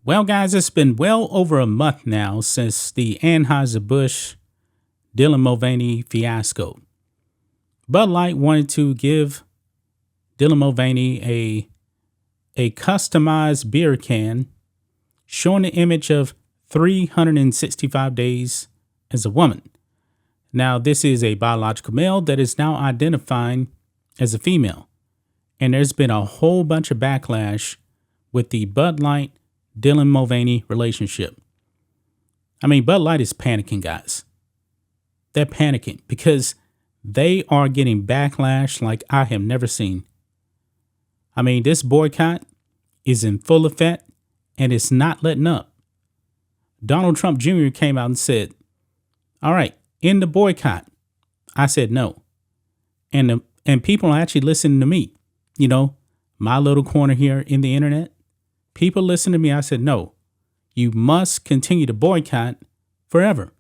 Well, guys, it's been well over a month now since the Anheuser-Busch Dylan Mulvaney fiasco. Bud Light wanted to give Dylan Mulvaney a customized beer can showing the image of 365 days as a woman. Now, this is a biological male that is now identifying as a female. And there's been a whole bunch of backlash with the Bud Light Dylan Mulvaney relationship. I mean, Bud Light is panicking, guys. They're panicking because they are getting backlash like I have never seen. I mean, this boycott is in full effect and it's not letting up. Donald Trump Jr. came out and said, all right, end the boycott. I said no. And people are actually listening to me. You know, my little corner here in the internet. People listen to me. I said, no, you must continue to boycott forever.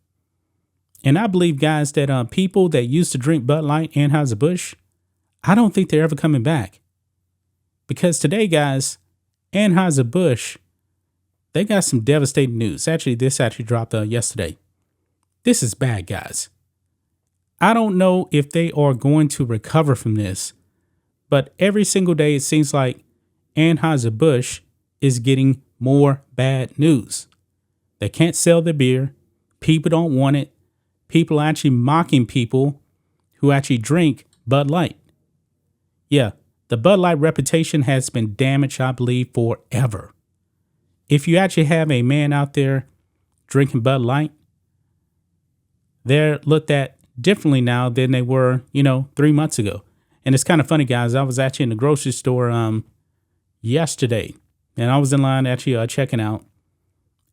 And I believe, guys, that people that used to drink Bud Light, Anheuser-Busch, I don't think they're ever coming back. Because today, guys, Anheuser-Busch, they got some devastating news. Actually, this dropped yesterday. This is bad, guys. I don't know if they are going to recover from this, but every single day it seems like Anheuser-Busch is getting more bad news. They can't sell their beer. People don't want it. People are actually mocking people who actually drink Bud Light. Yeah, the Bud Light reputation has been damaged, I believe, forever. If you actually have a man out there drinking Bud Light, they're looked at differently now than they were, 3 months ago. And it's kind of funny, guys. I was actually in the grocery store yesterday, and I was in line actually checking out.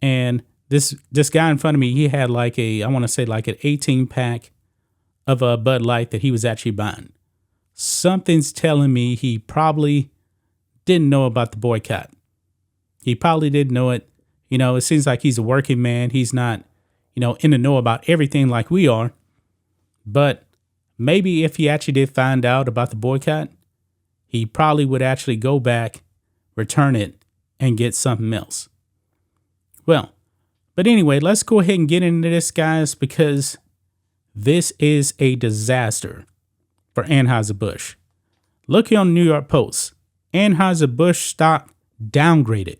And this guy in front of me, he had an 18-pack of a Bud Light that he was actually buying. Something's telling me he probably didn't know about the boycott. He probably didn't know it. It seems like he's a working man. He's not, in the know about everything like we are. But maybe if he actually did find out about the boycott, he probably would actually go back, return it, and get something else. Well, but anyway, let's go ahead and get into this, guys, because this is a disaster for Anheuser-Busch. Look here on the New York Post. Anheuser-Busch stock downgraded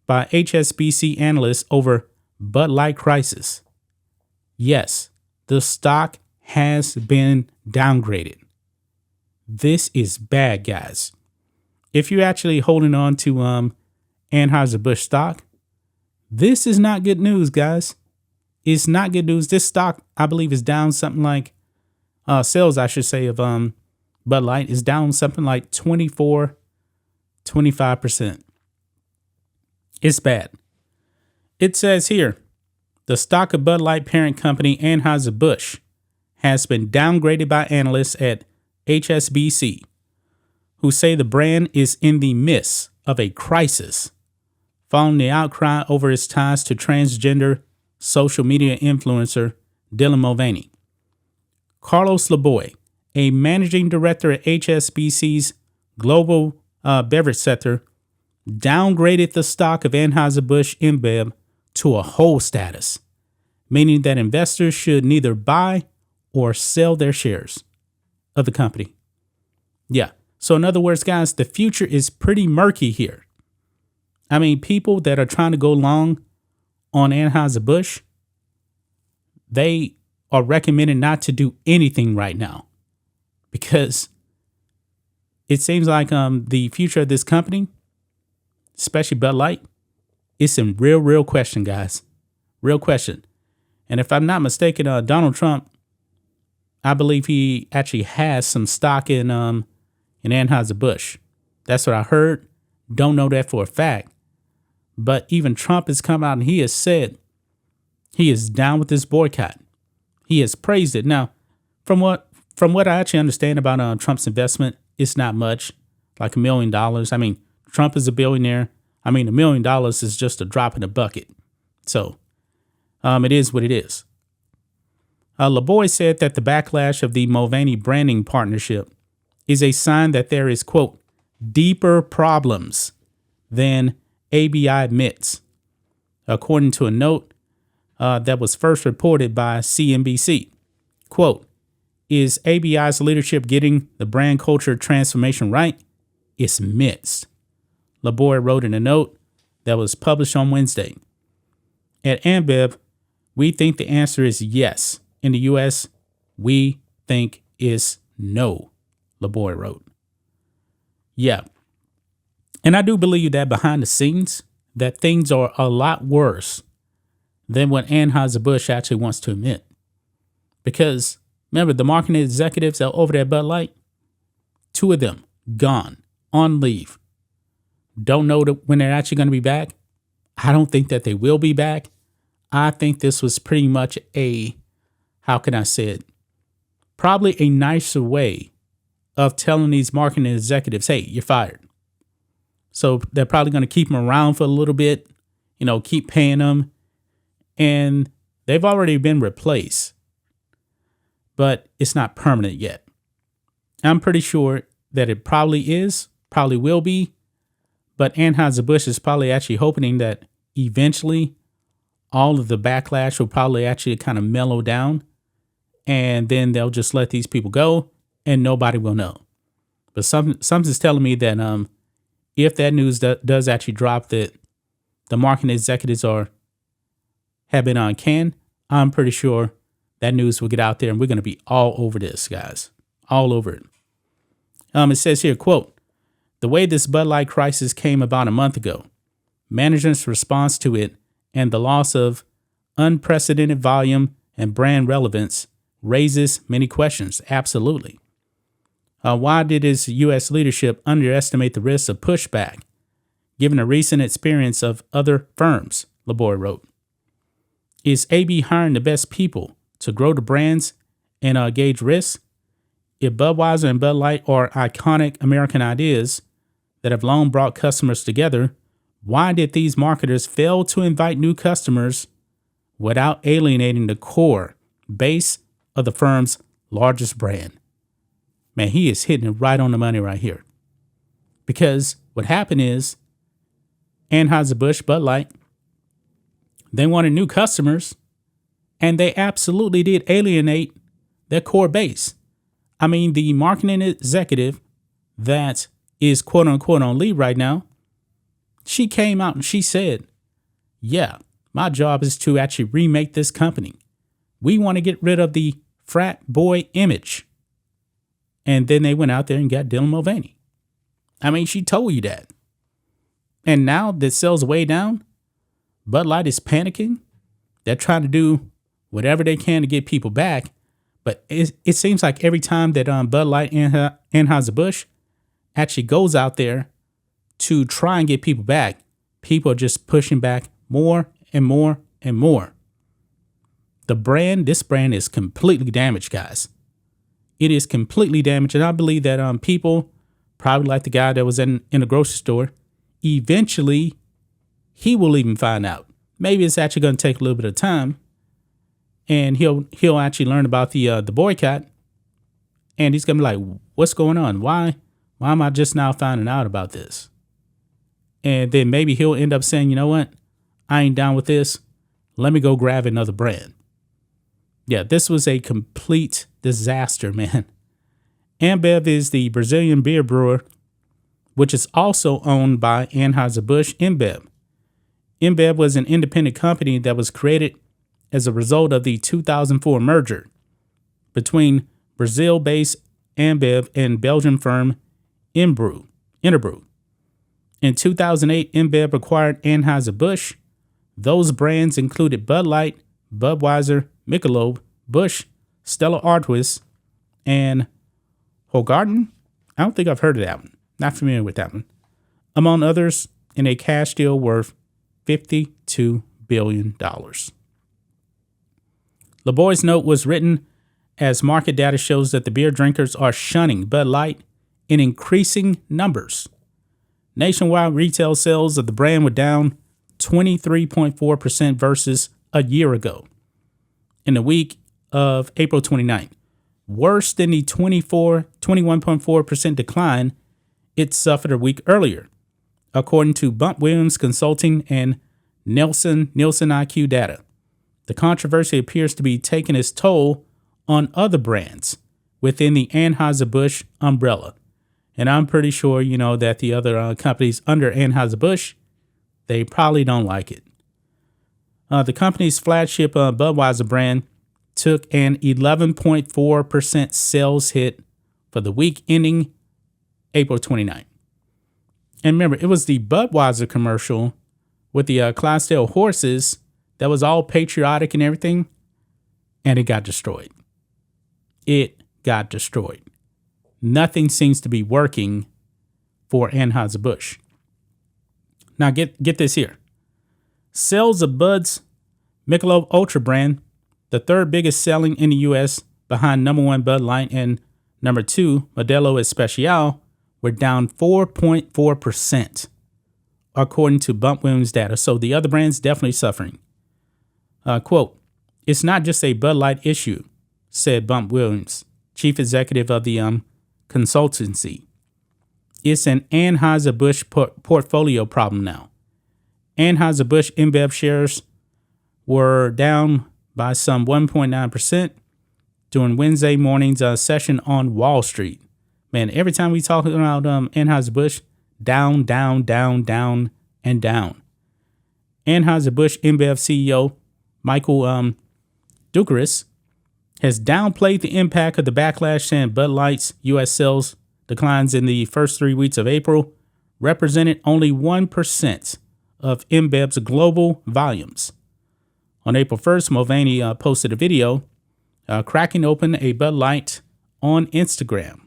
by HSBC analysts over Bud Light crisis. Yes, the stock has been downgraded. This is bad, guys. If you're actually holding on to Anheuser-Busch stock, this is not good news, guys. It's not good news. This stock, I believe, is down something like sales, I should say, of Bud Light is down something like 25%. It's bad. It says here, the stock of Bud Light parent company Anheuser-Busch has been downgraded by analysts at HSBC, who say the brand is in the midst of a crisis following the outcry over its ties to transgender social media influencer Dylan Mulvaney. Carlos Laboy, a managing director at HSBC's global beverage sector, downgraded the stock of Anheuser-Busch InBev to a hold status, meaning that investors should neither buy or sell their shares of the company. Yeah. So in other words, guys, the future is pretty murky here. I mean, people that are trying to go long on Anheuser-Busch, they are recommended not to do anything right now because it seems like the future of this company, especially Bud Light, is in real question, guys. Real question. And if I'm not mistaken, Donald Trump, I believe he actually has some stock in Anheuser-Busch. That's what I heard. Don't know that for a fact. But even Trump has come out and he has said he is down with this boycott. He has praised it. Now, from what I actually understand about Trump's investment, it's not much, like $1 million. I mean, Trump is a billionaire. I mean, $1 million is just a drop in the bucket. So it is what it is. LaBoy said that the backlash of the Mulvaney branding partnership is a sign that there is, quote, deeper problems than ABI admits, according to a note that was first reported by CNBC. Quote, is ABI's leadership getting the brand culture transformation right? It's mixed, LeBoy wrote in a note that was published on Wednesday. At AmBev, we think the answer is yes. In the U.S., we think it's no, LeBoy wrote. Yeah. And I do believe that behind the scenes, that things are a lot worse than what Anheuser-Busch actually wants to admit. Because remember, the marketing executives that over there at Bud Light, 2 of them gone, on leave. Don't know when they're actually going to be back. I don't think that they will be back. I think this was pretty much how can I say it? Probably a nicer way of telling these marketing executives, hey, you're fired. So they're probably going to keep them around for a little bit, keep paying them. And they've already been replaced, but it's not permanent yet. I'm pretty sure that it probably will be, but Anheuser-Busch is probably actually hoping that eventually all of the backlash will probably actually kind of mellow down, and then they'll just let these people go and nobody will know. But something's telling me that if that news does actually drop, that the marketing executives have been on can, I'm pretty sure that news will get out there and we're going to be all over this, guys. All over it. It says here, quote, the way this Bud Light crisis came about a month ago, management's response to it and the loss of unprecedented volume and brand relevance raises many questions. Absolutely. Why did its U.S. leadership underestimate the risks of pushback, given the recent experience of other firms, LeBoy wrote. Is AB hiring the best people to grow the brands and gauge risks? If Budweiser and Bud Light are iconic American ideas that have long brought customers together, why did these marketers fail to invite new customers without alienating the core base of the firm's largest brand? Man, he is hitting it right on the money right here. Because what happened is Anheuser-Busch, Bud Light, they wanted new customers, and they absolutely did alienate their core base. I mean, the marketing executive that is quote unquote on leave right now, she came out and she said, yeah, my job is to actually remake this company. We want to get rid of the frat boy image. And then they went out there and got Dylan Mulvaney. I mean, she told you that. And now that sales way down, Bud Light is panicking. They're trying to do whatever they can to get people back. But it seems like every time that Bud Light and Anheuser-Busch actually goes out there to try and get people back, people are just pushing back more and more and more. This brand is completely damaged, guys. It is completely damaged. And I believe that people, probably like the guy that was in the grocery store, eventually he will even find out. Maybe it's actually going to take a little bit of time. And he'll actually learn about the boycott. And he's going to be like, what's going on? Why am I just now finding out about this? And then maybe he'll end up saying, you know what? I ain't down with this. Let me go grab another brand. Yeah, this was a complete disaster, man. AmBev is the Brazilian beer brewer, which is also owned by Anheuser-Busch InBev. InBev was an independent company that was created as a result of the 2004 merger between Brazil-based AmBev and Belgian firm Interbrew. In 2008, InBev acquired Anheuser-Busch. Those brands included Bud Light, Budweiser, Michelob, Busch, Stella Artois, and Hoegaarden. I don't think I've heard of that one. Not familiar with that one. Among others, in a cash deal worth $52 billion. LeBoy's note was written as market data shows that the beer drinkers are shunning Bud Light in increasing numbers. Nationwide retail sales of the brand were down 23.4% versus a year ago. In the week of April 29th, worse than the 21.4% decline it suffered a week earlier. according to Bump Williams Consulting and Nielsen IQ data. The controversy appears to be taking its toll on other brands within the Anheuser-Busch umbrella. And I'm pretty sure, that the other companies under Anheuser-Busch, they probably don't like it. The company's flagship Budweiser brand took an 11.4% sales hit for the week ending April 29th. And remember, it was the Budweiser commercial with the Clydesdale horses that was all patriotic and everything, and it got destroyed. It got destroyed. Nothing seems to be working for Anheuser-Busch. Now get this here. Sales of Bud's Michelob Ultra brand, the third biggest selling in the U.S. behind number 1 Bud Light and number 2 Modelo Especial, were down 4.4%, according to Bump Williams data. So the other brands definitely suffering. Quote, "It's not just a Bud Light issue," said Bump Williams, chief executive of the consultancy. "It's an Anheuser-Busch portfolio problem now." Anheuser-Busch InBev shares were down by some 1.9% during Wednesday morning's session on Wall Street. Man, every time we talk about Anheuser-Busch, down, down, down, down, and down. Anheuser-Busch InBev CEO Michael Ducaris has downplayed the impact of the backlash, saying Bud Light's U.S. sales declines in the first 3 weeks of April represented only 1% of InBev's global volumes. On April 1st, Mulvaney posted a video cracking open a Bud Light on Instagram.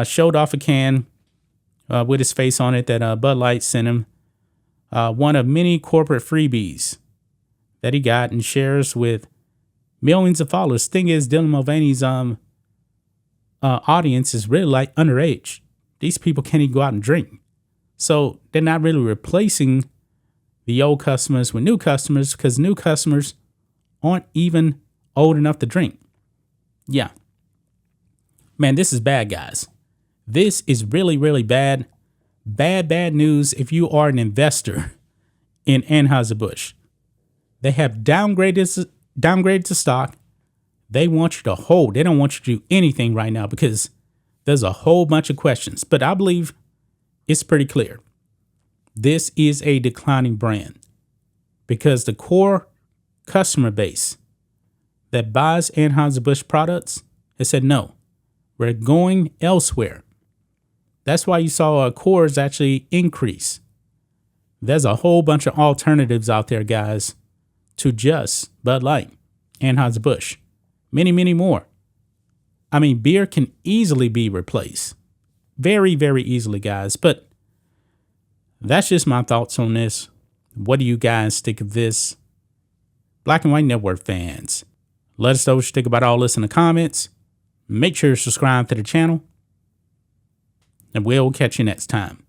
Showed off a can with his face on it that Bud Light sent him, one of many corporate freebies that he got and shares with millions of followers. Thing is, Dylan Mulvaney's audience is really like underage. These people can't even go out and drink. So they're not really replacing the old customers with new customers because new customers aren't even old enough to drink. Yeah. Man, this is bad, guys. This is really, really bad. Bad news if you are an investor in Anheuser-Busch. They have downgraded the stock. They want you to hold. They don't want you to do anything right now because there's a whole bunch of questions. But I believe it's pretty clear. This is a declining brand because the core customer base that buys Anheuser-Busch products has said, no, we're going elsewhere. That's why you saw Coors actually increase. There's a whole bunch of alternatives out there, guys, to just Bud Light, Anheuser-Busch, many, many more. I mean, beer can easily be replaced. Very, very easily, guys. But that's just my thoughts on this. What do you guys think of this? Black and White Network fans, let us know what you think about all this in the comments. Make sure to subscribe to the channel, and we'll catch you next time.